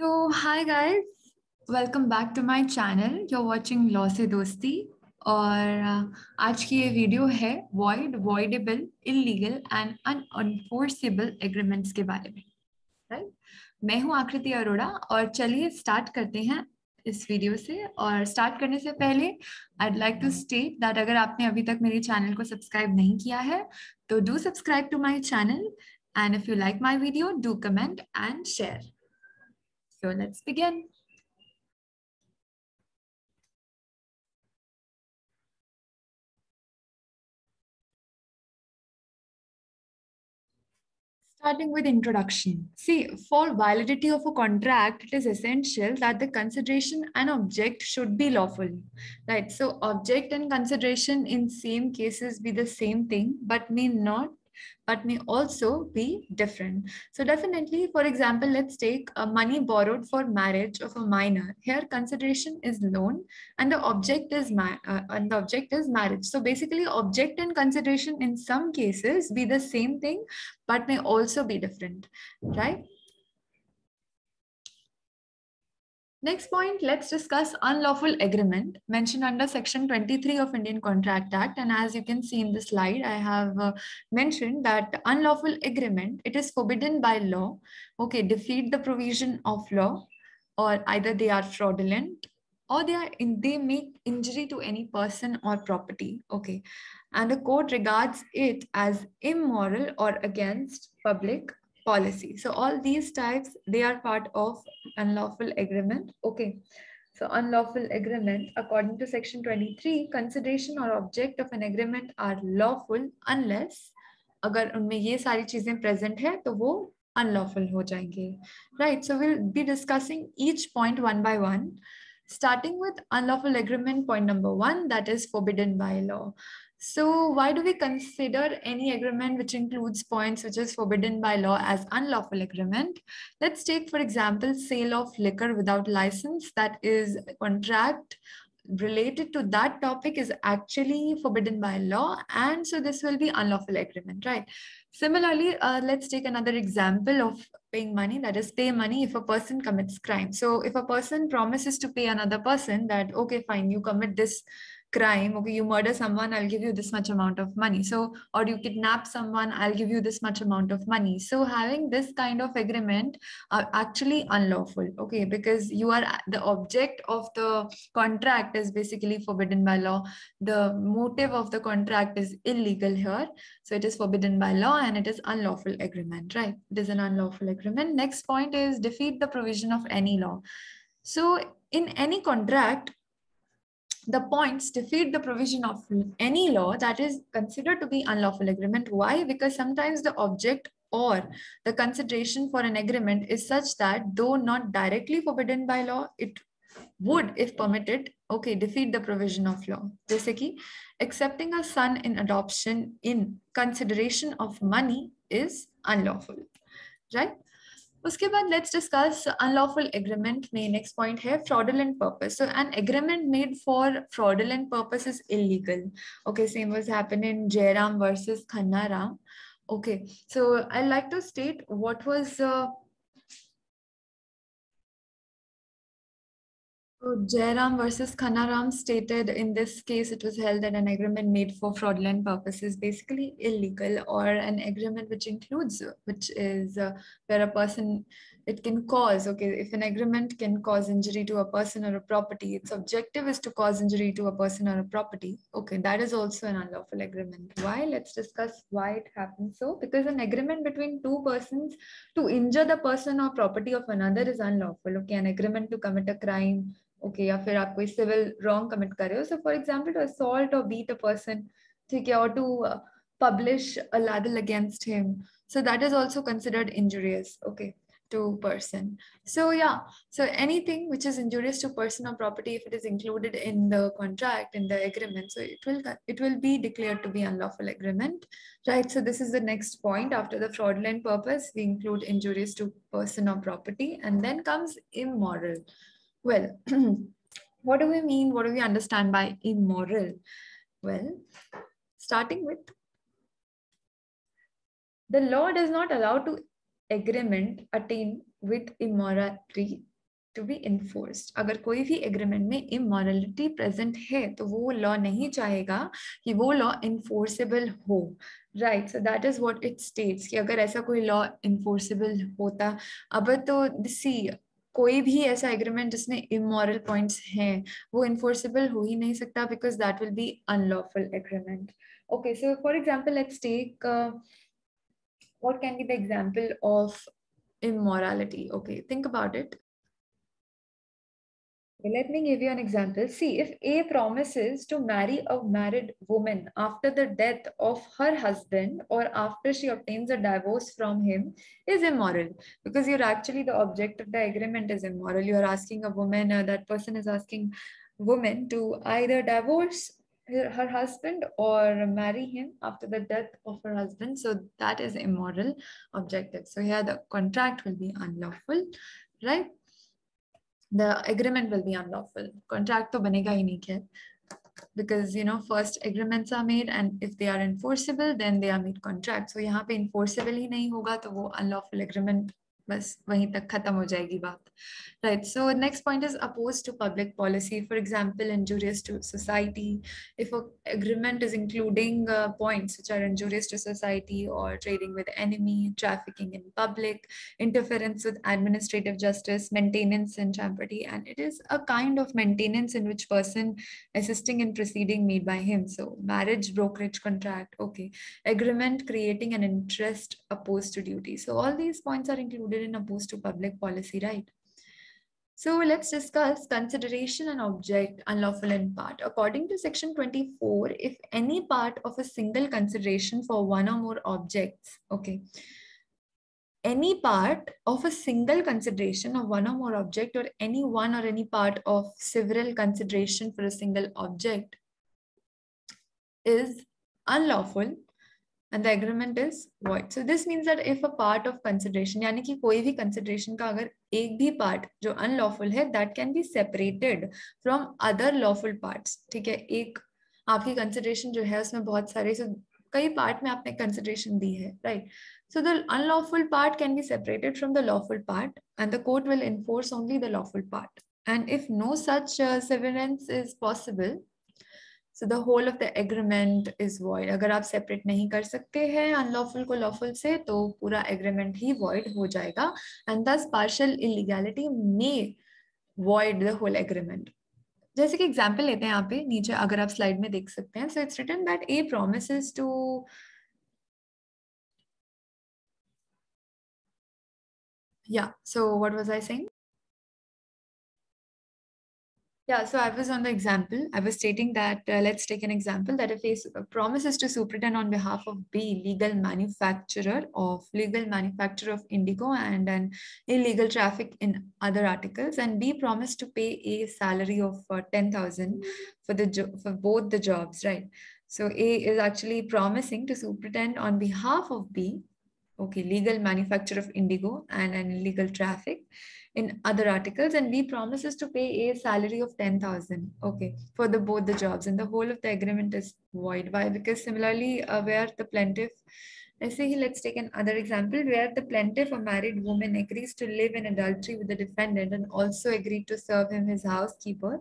Hi guys, welcome back to my channel. You're watching law से दोस्ती और आज की ये वीडियो है voidable, illegal and unenforceable agreements के बारे में, राइट? मैं हूँ आकृति अरोड़ा और चलिए स्टार्ट करते हैं इस वीडियो से। और स्टार्ट करने से पहले I'd like to state that अगर आपने अभी तक मेरे चैनल को सब्सक्राइब नहीं किया है तो do subscribe to my channel and if you like my video do comment and share. So let's begin. Starting with introduction. See, for validity of a contract, it is essential that the consideration and object should be lawful, right? So object and consideration in same cases be the same thing, but may also be different. So definitely, for example, let's take money borrowed for marriage of a minor. Here, consideration is loan, and the object is marriage. So basically, object and consideration in some cases be the same thing, but may also be different, right? Next point, let's discuss unlawful agreement mentioned under section 23 of Indian Contract Act. And as you can see in the slide, I have mentioned that unlawful agreement, it is forbidden by law, okay, defeat the provision of law, or either they are fraudulent or they make injury to any person or property, okay. And the court regards it as immoral or against public policy. So all these types, they are part of unlawful agreement, okay. So unlawful agreement, according to section 23, consideration or object of an agreement are lawful unless अगर उनमें ये सारी चीजें present है तो वो unlawful हो जाएंगे, right? So we'll be discussing each point one by one, starting with unlawful agreement. Point number one, that is forbidden by law. So why do we consider any agreement which includes points which is forbidden by law as unlawful agreement? Let's take, for example, sale of liquor without license. That is a contract related to that topic is actually forbidden by law, and so this will be unlawful agreement, right? Similarly, let's take another example of paying money, that is pay money if a person commits crime. So if a person promises to pay another person that, okay, fine, you commit this crime, okay, you murder someone, I'll give you this much amount of money. So, or you kidnap someone, I'll give you this much amount of money. So having this kind of agreement are actually unlawful, okay, because you are the object of the contract is basically forbidden by law. The motive of the contract is illegal here. So it is forbidden by law and it is unlawful agreement, right? It is an unlawful agreement. Next point is defeat the provision of any law. So in any contract, the points defeat the provision of any law that is considered to be unlawful agreement. Why? Because sometimes the object or the consideration for an agreement is such that though not directly forbidden by law, it would, if permitted, okay, defeat the provision of law. जैसे कि accepting a son in adoption in consideration of money is unlawful, right? उसके बाद let's discuss unlawful agreement में next point है fraudulent purpose. So an agreement made for fraudulent purpose is illegal. Okay, same was happened in Jairam versus Khanna Ram. Okay, so I like to state what was Jairam versus Khanna Ram stated in this case, it was held that an agreement made for fraudulent purposes is basically illegal, or an agreement which includes, which is where a person, it can cause, okay, if an agreement can cause injury to a person or a property, its objective is to cause injury to a person or a property, okay, that is also an unlawful agreement. Why? Let's discuss why it happens so. Because an agreement between two persons to injure the person or property of another is unlawful, okay, an agreement to commit a crime, okay या फिर आप कोई civil wrong commit कर रहे हो, so for example to assault और beat a person, ठीक है, और to publish a libel against him, so that is also considered injurious, okay, to person. So yeah, so anything which is injurious to person or property, if it is included in the contract, in the agreement, so it will be declared to be unlawful agreement, right? So this is the next point. After the fraudulent purpose, we include injurious to person or property, and then comes immoral. Well, what do we mean? What do we understand by immoral? Well, starting with, the law does not allow to agreement attain with immorality to be enforced. अगर कोई भी agreement में immorality present है तो वो law नहीं चाहेगा कि वो लॉ इन्फोर्सेबल हो, right. So that is what it states कि अगर ऐसा कोई लॉ इन्फोर्सेबल होता, अब तो सी कोई भी ऐसा एग्रीमेंट जिसमें इमोरल पॉइंट्स हैं वो इन्फोर्सेबल हो ही नहीं सकता, because that will be unlawful agreement. Okay, so for example, let's take what can be the example of immorality. Okay, think about it. Okay, let me give you an example. See, if A promises to marry a married woman after the death of her husband or after she obtains a divorce from him, is immoral, because you're actually, the object of the agreement is immoral. You are asking a woman, that person is asking woman to either divorce her husband or marry him after the death of her husband. So that is immoral objective. So here the contract will be unlawful, right? The agreement will be unlawful. Contract to banega hi nahi khair, because first agreements are made and if they are enforceable then they are made contract. So यहाँ पे enforceable ही नहीं होगा तो वो unlawful agreement बस वहीं तक खत्म हो जाएगी बात, right? So next point is opposed to public policy. For example, injurious to society. If an agreement is including points which are injurious to society, or trading with enemy, trafficking in public, interference with administrative justice, maintenance in champerty, and it is a kind of maintenance in which person assisting in proceeding made by him. So marriage brokerage contract, okay, agreement creating an interest opposed to duty. So all these points are included in opposed to public policy, right? So let's discuss consideration and object unlawful in part. According to section 24, if any part of a single consideration for one or more objects, okay, any part of a single consideration of one or more object, or any one or any part of several consideration for a single object is unlawful, and the agreement is void. So this means that if a part of consideration, यानी कि कोई भी consideration का अगर एक भी part जो unlawful है, that can be separated from other lawful parts. ठीक है, एक आपकी consideration जो है उसमें बहुत सारे, so कई part में आपने consideration दी है, right? So the unlawful part can be separated from the lawful part, and the court will enforce only the lawful part. And if no such severance is possible, so the whole of the agreement is void. अगर आप separate नहीं कर सकते हैं unlawful को lawful से, तो पूरा agreement ही void हो जाएगा, and thus partial illegality may void the whole agreement. जैसे कि example लेते हैं यहाँ पे नीचे, अगर आप slide में देख सकते हैं. So it's written that A promises to, yeah, so what was I saying? Yeah, so I was on the example. I was stating that let's take an example that if A promises to superintend on behalf of B, legal manufacturer of indigo and an illegal traffic in other articles, and B promised to pay A salary of 10,000 for both the jobs, right? So A is actually promising to superintend on behalf of B, okay, legal manufacture of indigo and an illegal traffic in other articles, and B promises to pay a salary of 10,000, okay, for both the jobs, and the whole of the agreement is void. Why? Because similarly, where the plaintiff, let's take another example where the plaintiff, a married woman, agrees to live in adultery with the defendant and also agreed to serve him his housekeeper,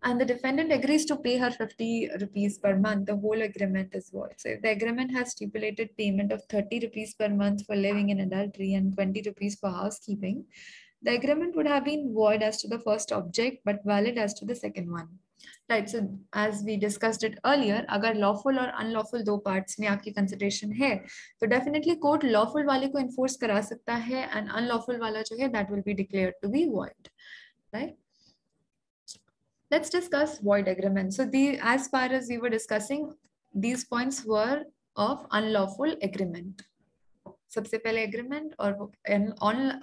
and the defendant agrees to pay her 50 rupees per month, the whole agreement is void. So if the agreement has stipulated payment of 30 rupees per month for living in adultery and 20 rupees for housekeeping, the agreement would have been void as to the first object, but valid as to the second one. Right, so as we discussed it earlier, अगर lawful और unlawful दो parts में आपकी consideration है, तो definitely court lawful वाले को enforce करा सकता है, and unlawful वाला जो है that will be declared to be void, right? Let's discuss void agreement. So as far as we were discussing, these points were of unlawful agreement. सबसे पहले agreement, और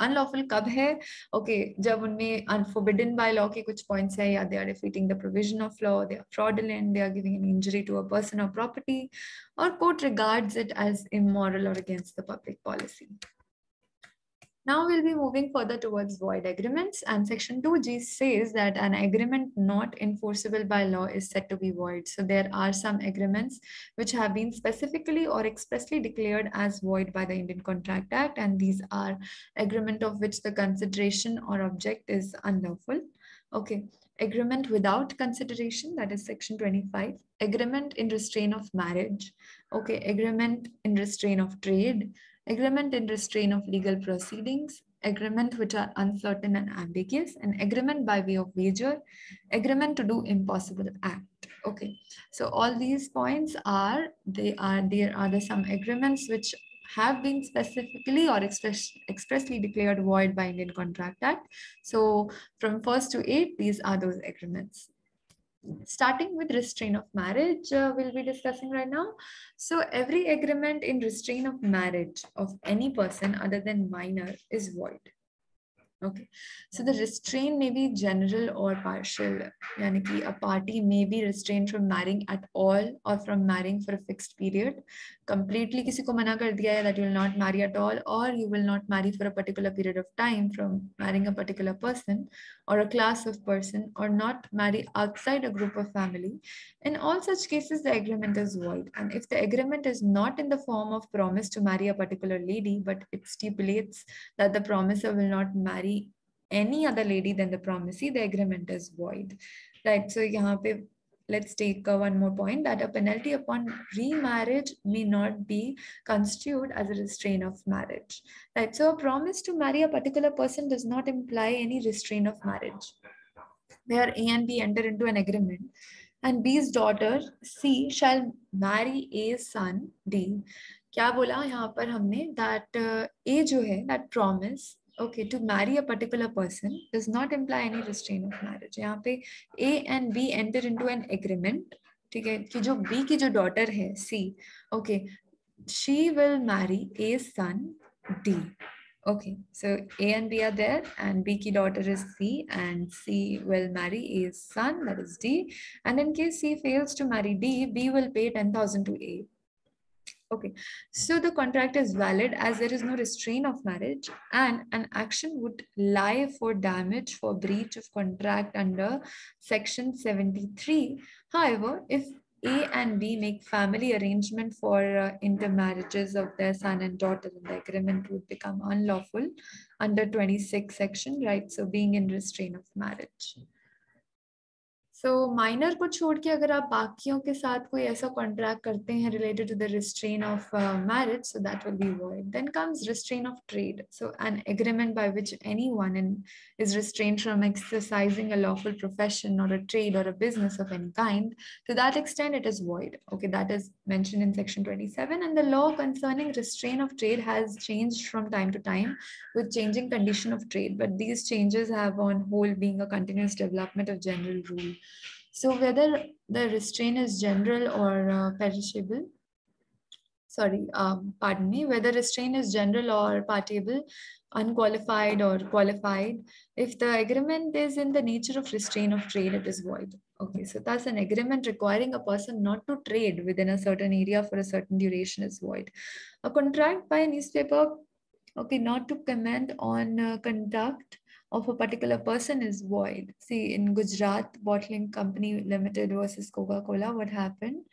unlawful कब है? Okay, जब उनमें unforbidden by law के कुछ points है, या they are defeating the provision of law, they are fraudulent, they are giving an injury to a person or property, or court regards it as immoral or against the public policy. Now we'll be moving further towards void agreements, and section 2G says that an agreement not enforceable by law is said to be void. So there are some agreements which have been specifically or expressly declared as void by the Indian Contract Act, and these are agreement of which the consideration or object is unlawful. Okay. Agreement without consideration, that is section 25. Agreement in restraint of marriage. Okay. Agreement in restraint of trade. Agreement in restraint of legal proceedings, agreement which are uncertain and ambiguous, and agreement by way of wager, agreement to do impossible act. Okay, so all these points are, there are some agreements which have been specifically or expressly declared void by Indian Contract Act. So from 1st to 8th, these are those agreements. Starting with restraint of marriage, we'll be discussing right now. So every agreement in restraint of marriage of any person other than minor is void. Okay, so the restraint may be general or partial. यानी कि a party may be restrained from marrying at all or from marrying for a fixed period. Completely किसी को मना कर दिया है that you will not marry at all, or you will not marry for a particular period of time from marrying a particular person or a class of person, or not marry outside a group of family. In all such cases, the agreement is void. And if the agreement is not in the form of promise to marry a particular lady, but it stipulates that the promiser will not marry any other lady than the promisee, the agreement is void. Right. So यहाँ पे let's take one more point, that a penalty upon remarriage may not be construed as a restraint of marriage. Right. So a promise to marry a particular person does not imply any restraint of marriage. Where A and B enter into an agreement, and B's daughter C shall marry A's son D. क्या बोला यहाँ पर हमने, that A जो है, that promise okay to marry a particular person does not imply any restraint of marriage. यहाँ पे A and B enter into an agreement, ठीक है, कि जो B की जो daughter है C, okay, she will marry A's son D. Okay, so A and B are there, and B ki daughter is C, and C will marry A's son, that is D. And in case C fails to marry D, B will pay 10,000 to A. Okay, so the contract is valid as there is no restraint of marriage, and an action would lie for damage for breach of contract under section 73. However, if A and B make family arrangement for intermarriages of their son and daughter, then the agreement would become unlawful under 26 section, right? So being in restraint of marriage. So minor को छोड़ के अगर आप बाकियों के साथ कोई ऐसा कॉन्ट्रैक्ट करते हैं related to the restraint of marriage, so that will be void. Then comes restraint of trade. So an agreement by which anyone is restrained from exercising a lawful profession or a trade or a business of any kind, to that extent it is void. Okay, that is mentioned in section 27, and the law concerning restraint of trade has changed from time to time with changing condition of trade, but these changes have on whole being a continuous development of general rule. So whether the restraint is general or perishable, pardon me, whether restraint is general or partiable, unqualified or qualified, if the agreement is in the nature of restraint of trade, it is void. Okay, so thus an agreement requiring a person not to trade within a certain area for a certain duration is void. A contract by a newspaper, okay, not to comment on conduct of a particular person is void. See, in Gujarat Bottling Company Limited versus Coca-Cola, what happened?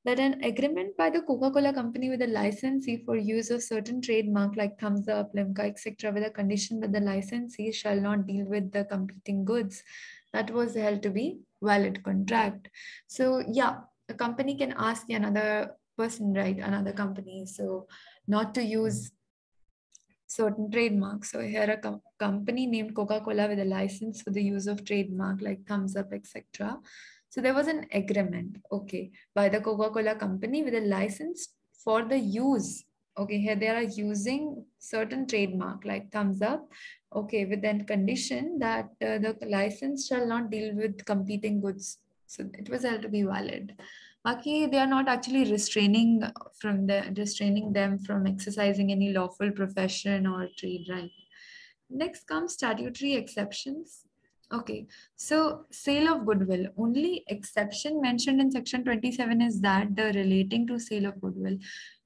That an agreement by the Coca-Cola company with a licensee for use of certain trademark like Thumbs Up, Limca, etc., with a condition that the licensee shall not deal with the competing goods, that was held to be valid contract. So yeah, a company can ask the another person, right, another company, so not to use certain trademarks. So here a company named Coca-Cola with a license for the use of trademark like Thumbs Up, etc. So there was an agreement, okay, by the Coca-Cola company with a license for the use. Okay, here they are using certain trademark like Thumbs Up, okay, with that condition that the license shall not deal with competing goods. So it was held to be valid. Baki, they are not actually restraining them from exercising any lawful profession or trade, right? Next comes statutory exceptions. Okay, so sale of goodwill. Only exception mentioned in section 27 is that the relating to sale of goodwill.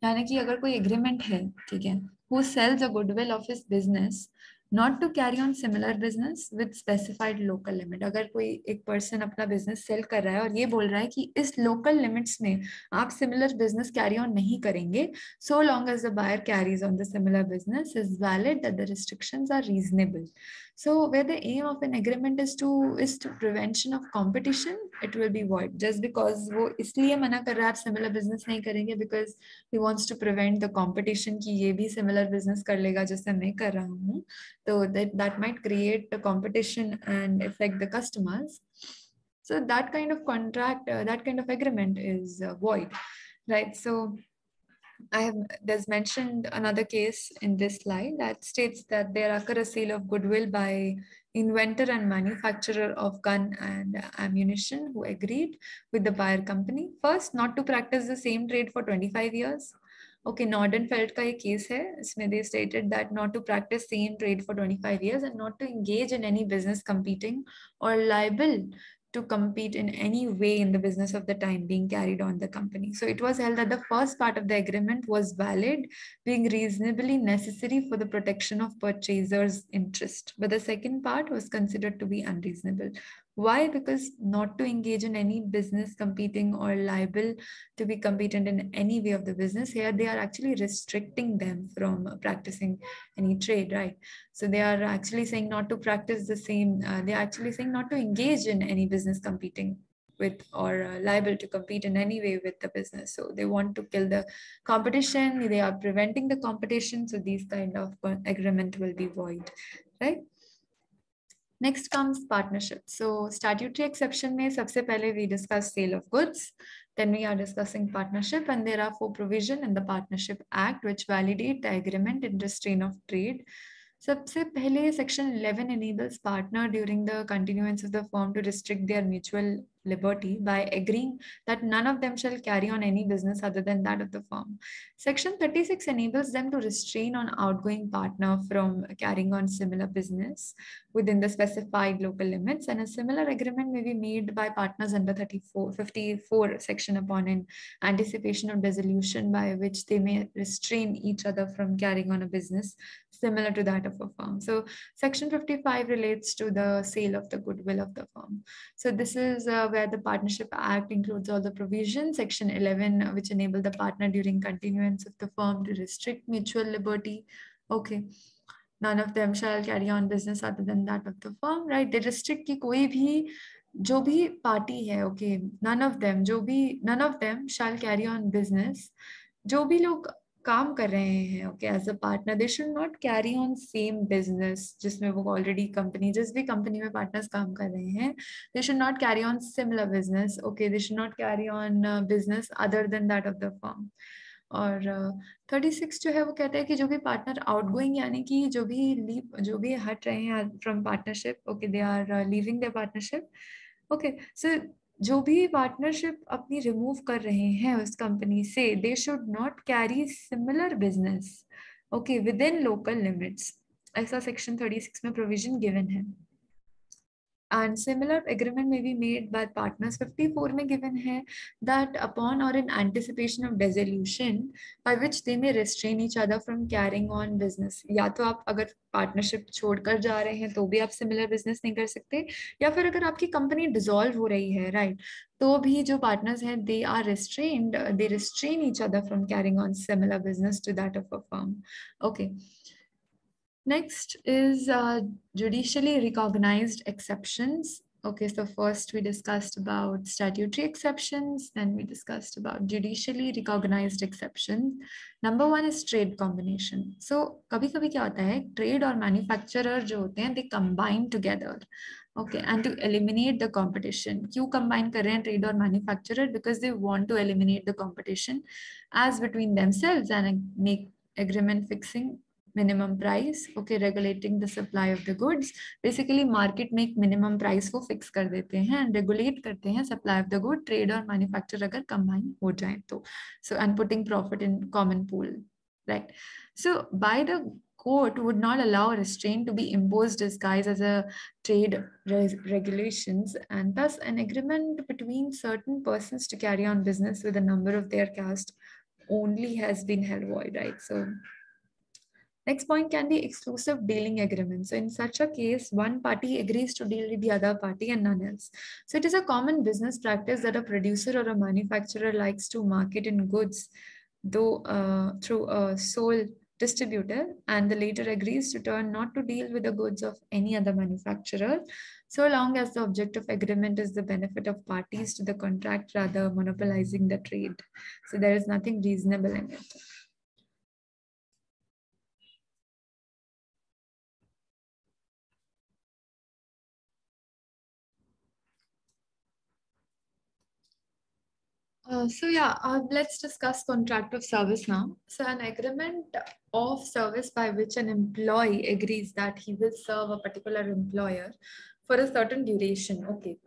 यानी कि अगर कोई agreement है, ठीक है, who sells a goodwill of his business not to carry on similar business with specified local limit. अगर कोई एक person अपना business sell कर रहा है और ये बोल रहा है कि इस local limits में आप similar business carry on नहीं करेंगे, so long as the buyer carries on the similar business is valid that the restrictions are reasonable. So where the aim of an agreement is to prevention of competition, it will be void. Just because वो इसलिए मना कर रहा है आप similar business नहीं करेंगे because he wants to prevent the competition कि ये भी similar business कर लेगा जैसे मैं कर रहा हूँ. So that might create the competition and affect the customers. So that kind of contract, that kind of agreement is void, right? So there's mentioned another case in this slide that states that there occur a sale of goodwill by inventor and manufacturer of gun and ammunition who agreed with the buyer company first not to practice the same trade for 25 years. Okay, Nordenfeld का ये case है, इसमें they stated that not to practice same trade for 25 years and not to engage in any business competing or liable to compete in any way in the business of the time being carried on the company. So it was held that the first part of the agreement was valid, being reasonably necessary for the protection of purchaser's interest. But the second part was considered to be unreasonable. Why? Because not to engage in any business competing or liable to be competent in any way of the business, here they are actually restricting them from practicing any trade, right? So they are actually saying not to practice the same, they are actually saying not to engage in any business competing with or liable to compete in any way with the business. So they want to kill the competition, they are preventing the competition. So these kind of agreement will be void, right? Next comes partnership. So statutory exception में सबसे पहले we discuss sale of goods. Then we are discussing partnership and there are 4 provisions in the Partnership Act which validate the agreement in restraint of trade. सबसे पहले section 11 enables partner during the continuance of the firm to restrict their mutual liberty by agreeing that none of them shall carry on any business other than that of the firm. Section 36 enables them to restrain on outgoing partner from carrying on similar business within the specified local limits, and a similar agreement may be made by partners under 54 section upon an anticipation of dissolution by which they may restrain each other from carrying on a business similar to that of a firm. So section 55 relates to the sale of the goodwill of the firm. So this is where the Partnership Act includes all the provisions. Section 11, which enable the partner during continuance of the firm to restrict mutual liberty. Okay. None of them shall carry on business other than that of the firm, right? They restrict कि कोई भी जो भी party है, okay, none of them shall carry on business. जो भी लोग काम कर रहे हैं, okay, as a partner, they should not carry on same business जिसमें वो already company, जिस भी company में partners काम कर रहे हैं, they should not carry on similar business, okay, they should not carry on business other than that of the firm. और 36 जो है वो कहता है कि जो भी पार्टनर आउटगोइंग यानी कि जो भी हट रहे हैं from partnership, okay, they are leaving their partnership, okay, so जो भी पार्टनरशिप अपनी रिमूव कर रहे हैं उस कंपनी से, they should not carry similar business, okay, with in local limits, ऐसा सेक्शन 36 में प्रोविजन गिवन है. And similar agreement may be made by partners. 54 में given है that upon or in anticipation of dissolution by which they may restrain each other from carrying on business. या तो आप अगर partnership छोड़कर जा रहे हैं तो भी आप सिमिलर बिजनेस नहीं कर सकते, या फिर अगर आपकी कंपनी डिसॉल्व हो रही है, राइट, तो भी जो पार्टनर्स हैं they are restrained, they restrain each other from carrying on similar business to that of a firm. Okay. Next is judicially recognized exceptions. Okay, so first we discussed about statutory exceptions, then we discussed about judicially recognized exceptions. Number 1 is trade combination. So कभी-कभी क्या होता है, trade और manufacturer जो होते हैं, they combine together. Okay, and to eliminate the competition. क्यों combine कर रहे हैं trade और manufacturer? Because they want to eliminate the competition as between themselves and make agreement fixing minimum price, okay, regulating the supply of the goods. Basically market में एक minimum price को fix कर देते हैं and regulate करते हैं supply of the good, trade और manufacturer अगर combine हो जाए तो, so and putting profit in common pool, right? So by the court would not allow restraint to be imposed disguised as a trade regulations, and thus an agreement between certain persons to carry on business with a number of their caste only has been held void, right? So next point can be exclusive dealing agreement. So in such a case, one party agrees to deal with the other party and none else. So it is a common business practice that a producer or a manufacturer likes to market in goods, though through a sole distributor, and the later agrees to turn not to deal with the goods of any other manufacturer, so long as the object of agreement is the benefit of parties to the contract rather monopolizing the trade. So there is nothing reasonable in it. Let's discuss contract of service now. So an agreement of service by which an employee agrees that he will serve a particular employer for a certain duration, okay,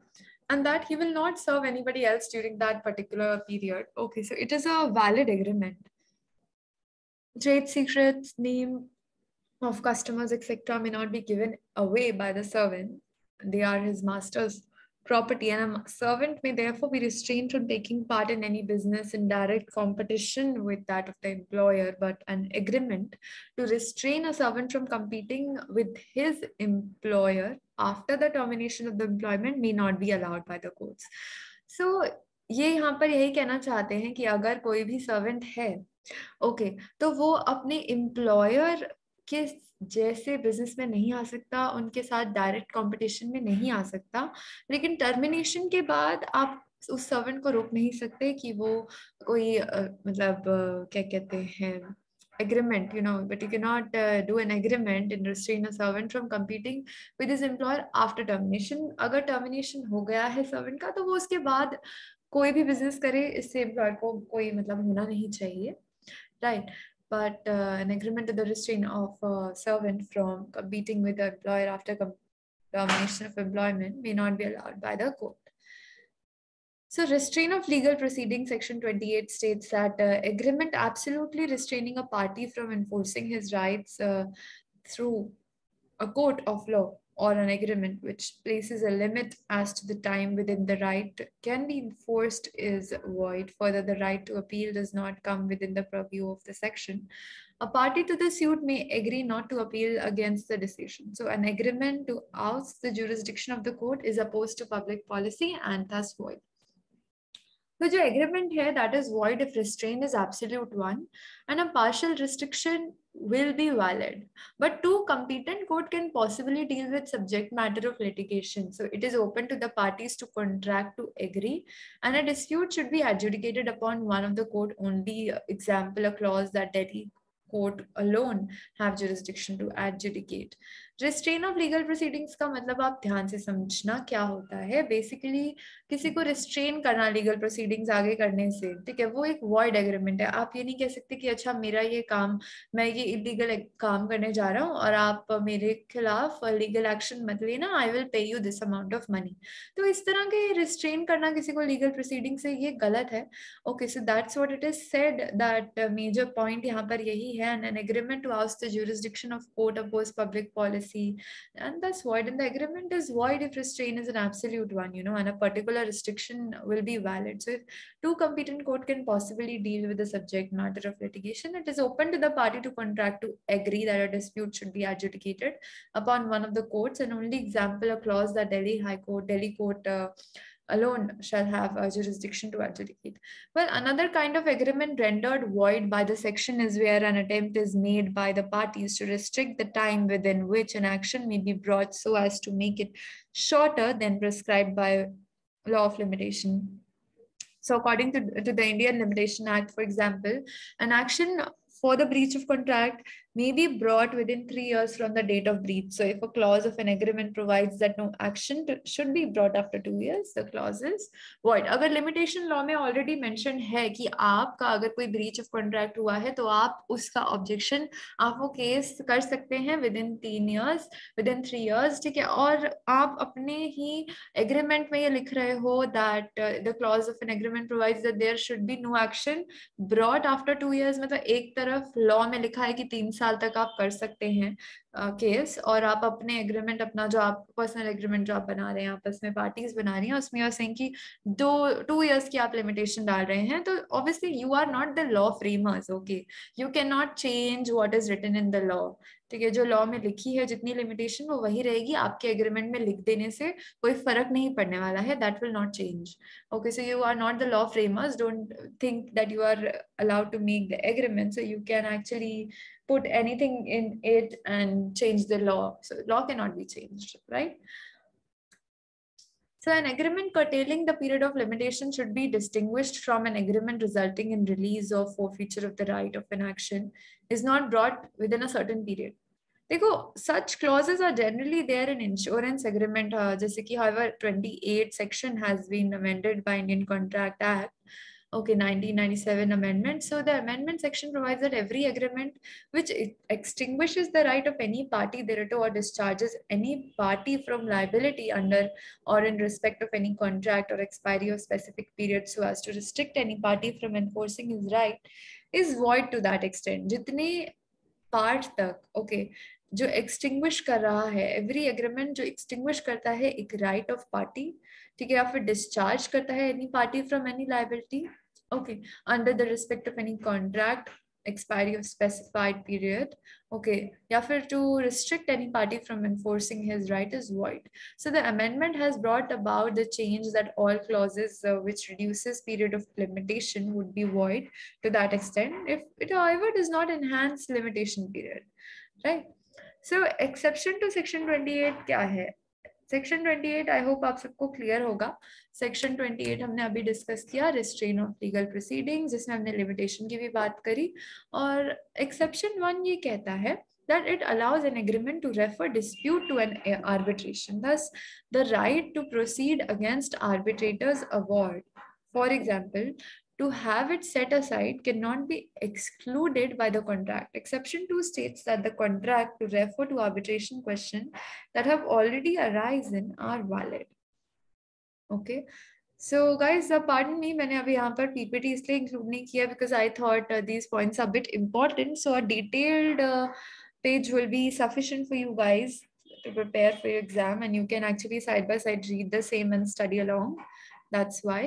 and that he will not serve anybody else during that particular period. Okay, so it is a valid agreement. Trade secrets, name of customers, etc., may not be given away by the servant. They are his master's property, and a servant may therefore be restrained from taking part in any business in direct competition with that of the employer. But an agreement to restrain a servant from competing with his employer after the termination of the employment may not be allowed by the courts. So ये यहाँ पर यही कहना चाहते हैं कि अगर कोई भी सर्वेंट है, ओके, तो वो अपने एम्प्लॉयर के जैसे बिजनेस में नहीं आ सकता, उनके साथ डायरेक्ट कंपटीशन में नहीं आ सकता, लेकिन टर्मिनेशन के बाद आप उस सर्वेंट को रोक नहीं सकते कि वो कोई मतलब क्या कहते हैं agreement, but you cannot do an agreement and restrain a servant from competing with his employer after termination. अगर termination हो गया है servant का, तो वो उसके बाद कोई भी business करे, इससे employer को कोई मतलब होना नहीं चाहिए, right? But an agreement to the restraint of a servant from competing with the employer after termination of employment may not be allowed by the court. So restraint of legal proceedings, section 28 states that agreement absolutely restraining a party from enforcing his rights through a court of law or an agreement which places a limit as to the time within the right can be enforced is void. Further, the right to appeal does not come within the purview of the section. A party to the suit may agree not to appeal against the decision. So an agreement to oust the jurisdiction of the court is opposed to public policy and thus void. So the agreement here, that is void if restraint is absolute one and a partial restriction will be valid. But two competent court can possibly deal with subject matter of litigation. So it is open to the parties to contract to agree, and a dispute should be adjudicated upon one of the court only. Example, a clause that Delhi court alone have jurisdiction to adjudicate. Restraint of legal proceedings का मतलब आप ध्यान से समझना क्या होता है. Basically किसी को रिस्ट्रेन करना लीगल प्रोसीडिंग्स आगे करने से, ठीक है, वो एक वॉइड एग्रीमेंट है. आप ये नहीं कह सकते कि अच्छा मेरा ये काम, मैं ये इलीगल काम करने जा रहा हूँ और आप मेरे खिलाफ लीगल एक्शन मत लेना, I will pay you this amount of money. तो इस तरह के रिस्ट्रेन करना किसी को लीगल प्रोसीडिंग से, ये गलत है. Okay, so that's what it is said, that major point यहाँ पर यही है. An agreement to oust the jurisdiction of court oppose public policy and thus void, and the agreement is void if restraint is an absolute one, and a particular restriction will be valid. So if two competent court can possibly deal with the subject matter of litigation, it is open to the party to contract to agree that a dispute should be adjudicated upon one of the courts, and only example a clause that Delhi court alone shall have a jurisdiction to adjudicate. Well, another kind of agreement rendered void by the section is where an attempt is made by the parties to restrict the time within which an action may be brought so as to make it shorter than prescribed by law of limitation. So according to the Indian Limitation Act, for example, an action for the breach of contract may be brought within 3 years from the date of breach. So if a clause of an agreement provides that no action should be brought after 2 years, the clause is void. अगर limitation law में already mentioned है कि आपका अगर कोई breach of contract हुआ है तो आप उसका objection, आप वो case कर सकते हैं within 3 years, within 3 years, ठीक है. और आप अपने ही agreement में ये लिख रहे हो that the clause of an agreement provides that there should be no action brought after 2 years. मतलब एक तरफ law में लिखा है कि 3 साल साल तक आप कर सकते हैं केस, और आप अपने एग्रीमेंट, अपना जो आप पर्सनल एग्रीमेंट जो आप बना रहे हैं, आपस में पार्टीज बना रही हैं, उसमें और सेइंग कि 2 years की आप लिमिटेशन डाल रहे हैं, तो obviously you are not the law framers, okay, you can not change what is written in the law. ठीक है, जो लॉ में लिखी है जितनी लिमिटेशन वो वही रहेगी, आपके एग्रीमेंट में लिख देने से कोई फर्क नहीं पड़ने वाला है, that will not change. Okay, so you are not the law framers. Don't think that you are allowed to make the agreement. So you can actually put anything in it and change the law. So law cannot be changed, right? So an agreement curtailing the period of limitation should be distinguished from an agreement resulting in release or forfeiture of the right of an action is not brought within a certain period. देखो, such clauses are generally there in insurance agreement, जैसे कि however 28 section has been amended by Indian Contract Act, okay, 1997 amendment. So the amendment section provides that every agreement which extinguishes the right of any party thereto or discharges any party from liability under or in respect of any contract or expiry of specific period so as to restrict any party from enforcing his right is void to that extent. जितने part तक, okay, जो extinguish कर रहा है, every agreement जो extinguish करता है एक राइट ऑफ पार्टी, ठीक है, या फिर डिस्चार्ज करता है any party from any liability, okay, under the respect of any contract, expiry of specified period, okay, या फिर to restrict any party from enforcing his right is void. So the amendment has brought about the change that all clauses which reduces period of limitation would be void to that extent if it however does not enhance limitation period, right? So exception to section 28 क्या है? Section 28 I hope आप सबको clear होगा। Section 28 हमने अभी discuss किया, restrain of legal proceedings, जिसमें हमने लिमिटेशन की भी बात करी। और एक्सेप्शन 1 ये कहता है that it allows an agreement to refer dispute to an arbitration, thus the right to proceed against arbitrators award. For example, to have it set aside cannot be excluded by the contract. Exception 2 states that the contract to refer to arbitration question that have already arisen are valid. Okay. So guys, pardon me, मैंने अभी यहाँ पर PPT इसलिए include नहीं किया because I thought these points are a bit important. So a detailed page will be sufficient for you guys to prepare for your exam, and you can actually side by side read the same and study along. That's why.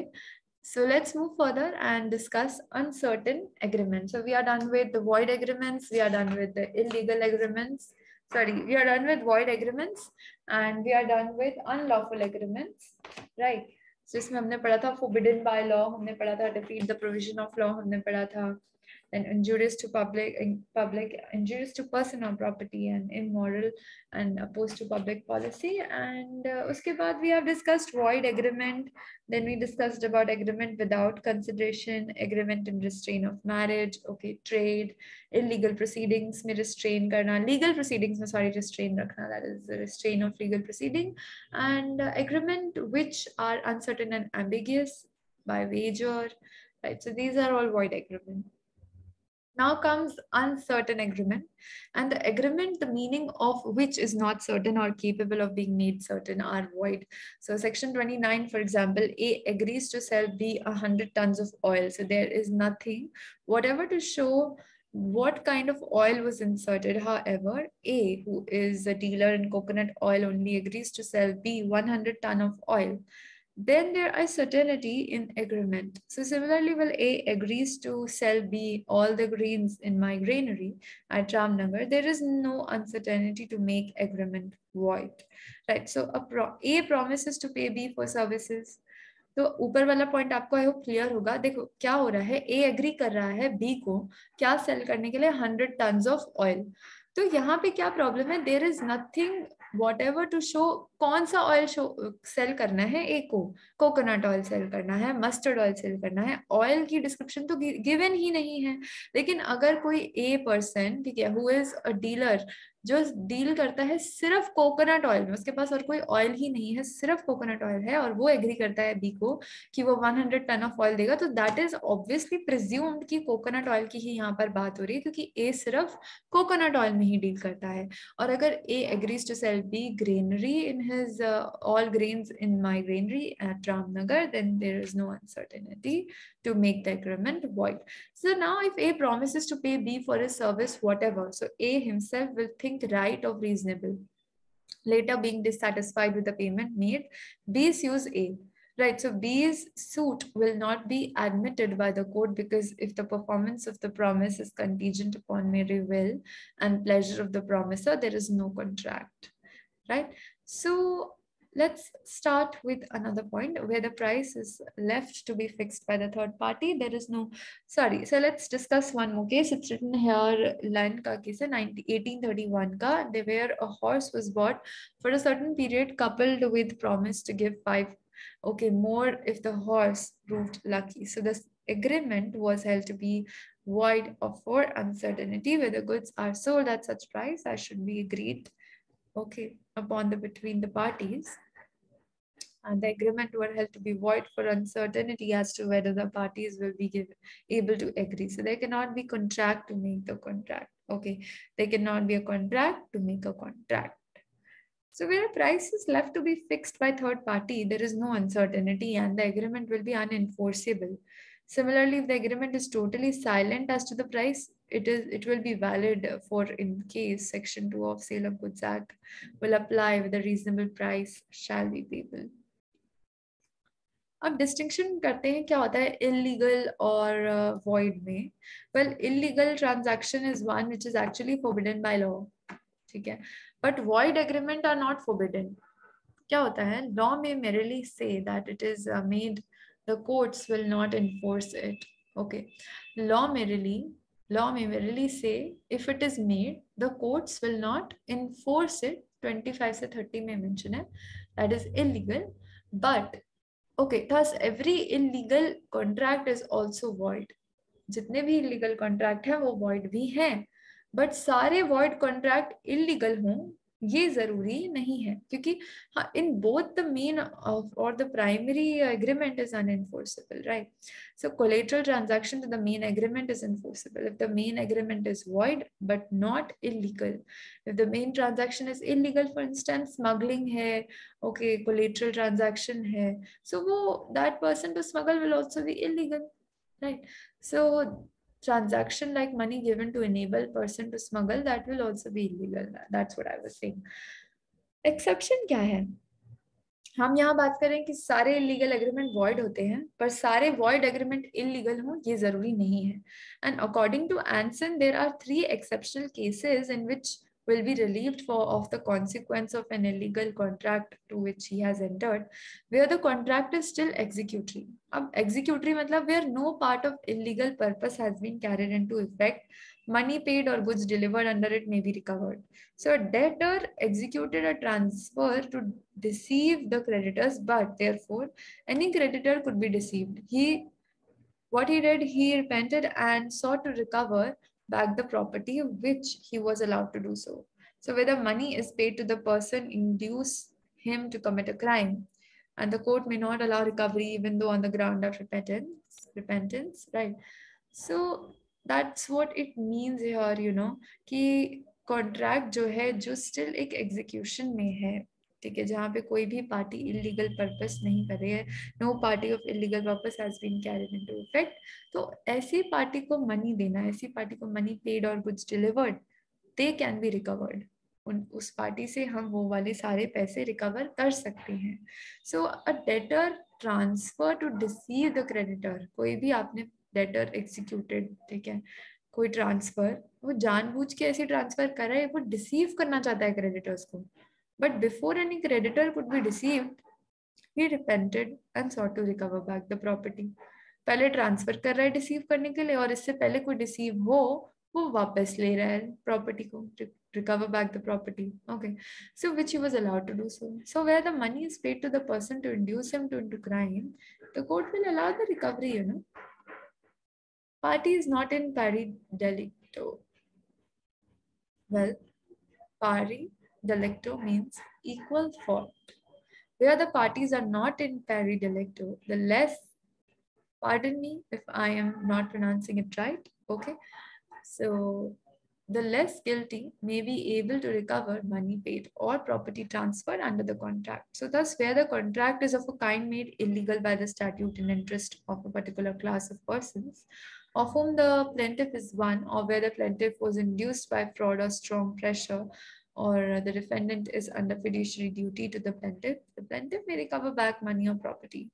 So let's move further and discuss uncertain agreements. So we are done with the void agreements, we are done with the illegal agreements. Sorry, we are done with void agreements and we are done with unlawful agreements, right? So इसमें हमने पढ़ा था forbidden by law, हमने पढ़ा था defeat the provision of law, हमने पढ़ा था then injurious to public, injurious to person or property, and immoral and opposed to public policy. And उसके बाद we have discussed void agreement. Then we discussed about agreement without consideration, agreement in restraint of marriage, okay, trade, illegal proceedings में restrain करना, legal proceedings में sorry restrain रखना, that is the restraint of legal proceeding, and agreement which are uncertain and ambiguous by wager, right? So these are all void agreement. Now comes uncertain agreement, and the agreement, the meaning of which is not certain or capable of being made certain, are void. So section 29, for example, A agrees to sell B 100 tons of oil. So there is nothing, whatever to show what kind of oil was inserted. However, A, who is a dealer in coconut oil, only agrees to sell B 100 ton of oil. Then there is certainty in agreement. So similarly, well, A agrees to sell B all the grains in my granary at Ramnagar. There is no uncertainty to make agreement void, right? So A promises to pay B for services. तो ऊपर वाला point आपको I hope clear होगा। देखो क्या हो रहा है, ए एग्री कर रहा है बी को क्या सेल करने के लिए 100 टन्स ऑफ ऑयल। तो यहाँ पे क्या प्रॉब्लम है, there is nothing whatever to show कौन सा ऑयल सेल करना है। ए को कोकोनट ऑयल सेल करना है, मस्टर्ड ऑयल सेल करना है, ऑयल की डिस्क्रिप्शन तो गिवन ही नहीं है। लेकिन अगर कोई ए पर्सन, ठीक है, हु इज अ डीलर, जो डील करता है सिर्फ कोकोनट ऑयल में, उसके पास और कोई ऑयल ही नहीं है, सिर्फ कोकोनट ऑयल है, और वो एग्री करता है बी को कि वो 100 टन ऑफ ऑयल देगा, तो दैट इज ऑब्वियसली प्रिज्यूम्ड कि कोकोनट ऑयल की ही यहाँ पर बात हो रही है, क्योंकि ए सिर्फ कोकोनट ऑयल में ही डील करता है। और अगर A agrees to sell B granary in his all grains in my granary at Ramnagar, then there is no uncertainty to make the agreement void. So now if A promises to pay B for his service, whatever, so A himself will think right or reasonable. Later being dissatisfied with the payment made, B sues A. Right, so B's suit will not be admitted by the court because if the performance of the promise is contingent upon mere will and pleasure of the promiser, there is no contract, right? So let's start with another point where the price is left to be fixed by the third party. There is no, sorry. So let's discuss one more case. It's written here, line ka case hai 1831 ka, where a horse was bought for a certain period coupled with promise to give 5 more if the horse proved lucky. So this agreement was held to be void of for uncertainty where the goods are sold at such price as should be agreed upon the between the parties, and the agreement were held to be void for uncertainty as to whether the parties will be able to agree. So there cannot be contract to make the contract. There cannot be a contract to make a contract. So where a price is left to be fixed by third party, there is no uncertainty and the agreement will be unenforceable. Similarly, if the agreement is totally silent as to the price, it will be valid for in case Section 2 of Sale of Goods Act will apply with a reasonable price shall be payable. अब distinction करते हैं क्या होता है illegal और void में. Well, illegal transaction is one which is actually forbidden by law. ठीक है, but void agreement are not forbidden. क्या होता है, law may merely say that it is made, the courts will not enforce it. Law may merely say if it is made, the courts will not enforce it. 25 से 30 में mention है, that is illegal. But thus every illegal contract is also void. जितने भी illegal contract है वो void भी हैं, but सारे void contract illegal हों ये जरूरी नहीं है, क्योंकि हाँ, in both the main or the primary agreement is unenforceable, right? So collateral transaction to the main agreement is enforceable if the main agreement is void but not illegal. If the main transaction is illegal, for instance smuggling है, collateral transaction है, so वो that person to smuggle will also be illegal, right? So transaction like money given to enable person to smuggle, that will also be illegal. That's what I was saying. Exception क्या है, हम यहाँ बात करें कि सारे illegal agreement void होते हैं, पर सारे वॉइड एग्रीमेंट इलीगल हो ये जरूरी नहीं है. And according to Anson there are 3 exceptional cases in which will be relieved of the consequence of an illegal contract to which he has entered, where the contract is still executory. अब executory मतलब where no part of illegal purpose has been carried into effect, money paid or goods delivered under it may be recovered. So a debtor executed a transfer to deceive the creditors, but therefore any creditor could be deceived. What he did, he repented and sought to recover back the property which he was allowed to do so. So whether money is paid to the person induce him to commit a crime, and the court may not allow recovery even though on the ground of repentance, right? So that's what it means here, कि contract जो है जो still एक execution में है, ठीक है, जहाँ पे कोई भी पार्टी इलीगल पर्पस नहीं कर रही है, no party of illegal purpose has been carried into effect, तो ऐसी पार्टी को मनी देना, ऐसी पार्टी को मनी पेड और goods delivered, they can be recovered. उस पार्टी से हम वो वाले सारे पैसे रिकवर कर सकते हैं. So a debtor transfer to deceive the creditor, कोई भी आपने डेटर एग्जीक्यूटेड, ठीक है, कोई ट्रांसफर, वो जानबूझ के ऐसे ट्रांसफर कर रहा है, वो डिसीव करना चाहता है क्रेडिटर्स को, but before any creditor could be deceived, he repented and sought to recover back the property. पहले ट्रांसफर कर रहा है डिसीव करने के लिए, और इससे पहले कोई डिसीव हो वो वापस ले रहा है प्रॉपर्टी को, recover back the property. So which he was allowed to do so. So where the money is paid to the person to induce him to into crime, the court will allow the recovery, Party is not in pari delicto. Well, pari delicto means equal fault. Where the parties are not in pari delicto, the less, pardon me if I am not pronouncing it right, so the less guilty may be able to recover money paid or property transferred under the contract. So thus, where the contract is of a kind made illegal by the statute in interest of a particular class of persons, of whom the plaintiff is one, or where the plaintiff was induced by fraud or strong pressure, or the defendant is under fiduciary duty to the plaintiff may recover back money or property.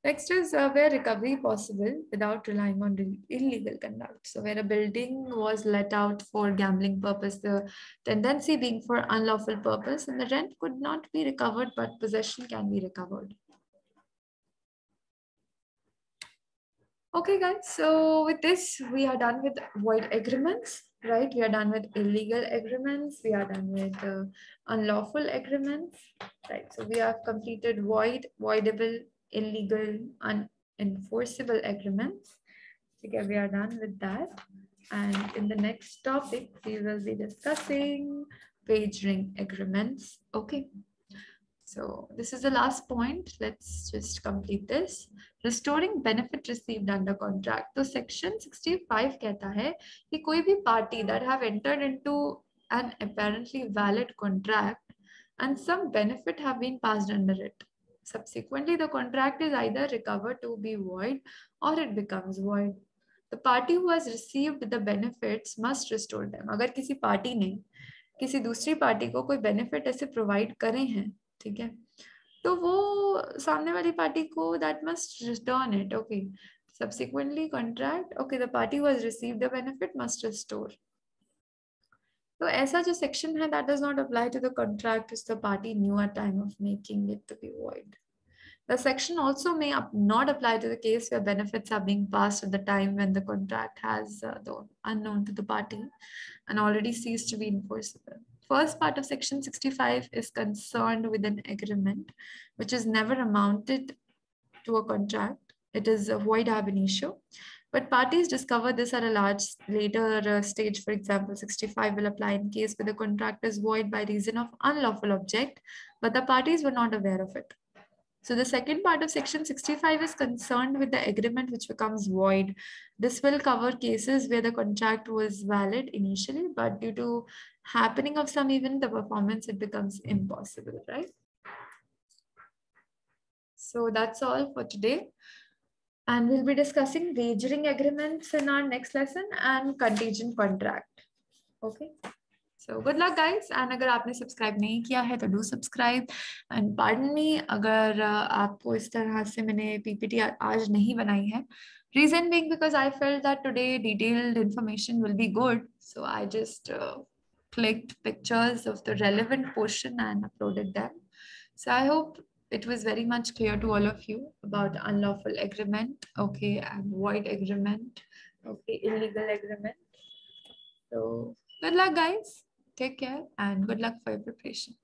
Next is where recovery possible without relying on illegal conduct. So where a building was let out for gambling purpose, the tendency being for unlawful purpose, and the rent could not be recovered, but possession can be recovered. Okay, guys, so with this, we are done with void agreements, right? We are done with illegal agreements. We are done with unlawful agreements, right? So we have completed void, voidable, illegal, unenforceable agreements. Okay, we are done with that. And in the next topic, we will be discussing wagering agreements. Okay. So this is the last point. Let's just complete this. Restoring benefit received under contract. So section 65 कहता है कि कोई भी party that have entered into an apparently valid contract and some benefit have been passed under it. Subsequently, the contract is either recovered to be void or it becomes void. The party who has received the benefits must restore them. अगर किसी party ने किसी दूसरी party को कोई benefit ऐसे provide करे हैं, ठीक है, तो वो सामने वाली पार्टी को that must return it. Okay, subsequently contract, okay, the party who has received the benefit must restore. तो ऐसा जो सेक्शन है that does not apply to the contract which the party knew at time of making it to be void. The section also may not apply to the case where benefits are being passed at the time when the contract has, though unknown to the party, and already ceased to be enforceable. First part of section 65 is concerned with an agreement which is never amounted to a contract. It is a void ab initio. But parties discover this at a large later stage. For example, 65 will apply in case where the contract is void by reason of unlawful object, but the parties were not aware of it. So the second part of section 65 is concerned with the agreement which becomes void. This will cover cases where the contract was valid initially, but due to happening of some event, the performance, it becomes impossible, right? So that's all for today. And we'll be discussing wagering agreements in our next lesson and contingent contract. Okay. So good luck, guys. And अगर आपने subscribe नहीं किया है तो do subscribe. And pardon me अगर आपको इस तरह से मैंने PPT आज नहीं बनाई है. Reason being because I felt that today detailed information will be good. So I just clicked pictures of the relevant portion and uploaded them. So I hope it was very much clear to all of you about unlawful agreement, okay, and void agreement, okay, illegal agreement. So good luck, guys. Take care and good luck for your preparation.